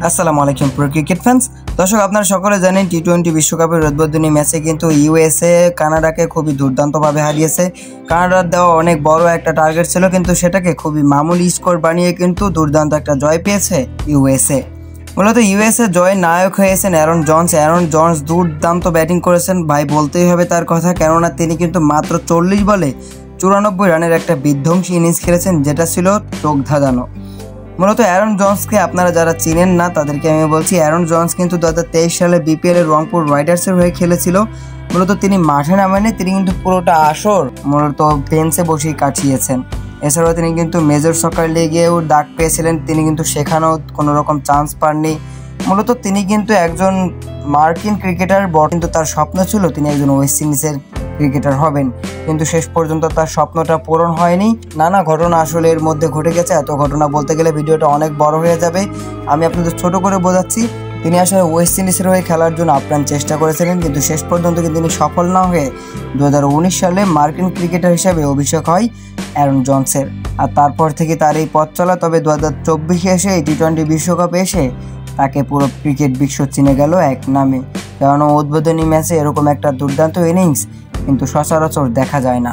আসসালামু আলাইকুম প্রিয় ক্রিকেট ফ্যান্স। দর্শক, আপনারা সকলে জানেন টি-20 বিশ্বকাপের উদ্বোধনী ম্যাচে কিন্তু ইউএসএ কানাডাকে খুবই দুর্দান্তভাবে হারিয়েছে। কানাডার দেওয়া অনেক বড় একটা টার্গেট ছিল, কিন্তু সেটাকে খুবই মামুলি স্কোর বানিয়ে কিন্তু দুর্দান্ত একটা জয় পেয়েছে ইউএসএ। মূলত ইউএসএ জয়ের নায়ক হয়েছেন অ্যারন জন্স দুর্দান্ত ব্যাটিং করেছেন ভাই, বলতেই হবে তার কথা, কেননা তিনি কিন্তু মাত্র 40 বলে 94 রানের একটা বিধ্বংসী ইনিংস খেলেছেন, যেটা ছিল চোখ ধাঁধানো। মূলত অ্যারন জন্সকে আপনারা যারা চিনেন না তাদেরকে আমি বলছি, অ্যারন জন্স কিন্তু 2023 সালে বিপিএল এর রংপুর রাইডার্সের হয়ে খেলেছিল। মূলত তিনি মাঠে নামেননি, তিনি কিন্তু পুরোটা আসর মূলত বেঞ্চে বসেই কাটিয়েছেন। এছাড়াও তিনি কিন্তু মেজর সকার লিগেও ডাক পেয়েছিলেন, তিনি কিন্তু সেখানেও কোনো রকম চান্স পাননি। মূলত তিনি কিন্তু একজন মার্কিন ক্রিকেটার বট, কিন্তু তার স্বপ্ন ছিল তিনি একজন ওয়েস্ট ইন্ডিজের ক্রিকেটার হবেন, কিন্তু শেষ পর্যন্ত তার স্বপ্নটা পূরণ হয়নি। নানা ঘটনা আসলে এর মধ্যে ঘটে গেছে, এত ঘটনা বলতে গেলে ভিডিওটা অনেক বড় হয়ে যাবে, আমি আপনাদের ছোট করে বোঝাচ্ছি। তিনি আসলে ওয়েস্ট ইন্ডিজের হয়ে খেলার জন্য আপ্রাণ চেষ্টা করেছিলেন, কিন্তু শেষ পর্যন্ত কিন্তু তিনি সফল না হয়ে 2019 সালে মার্কিন ক্রিকেটার হিসাবে অভিষেক হয় অ্যারন জন্সের। আর তারপর থেকে তার এই পথ চলা। তবে 2024 এসে এই টি-20 বিশ্বকাপে এসে তাকে পুরো ক্রিকেট বিশ্ব চিনে গেল এক নামে, কারণ উদ্বোধনী ম্যাচে এরকম একটা দুর্দান্ত ইনিংস কিন্তু সচরাচর দেখা যায় না।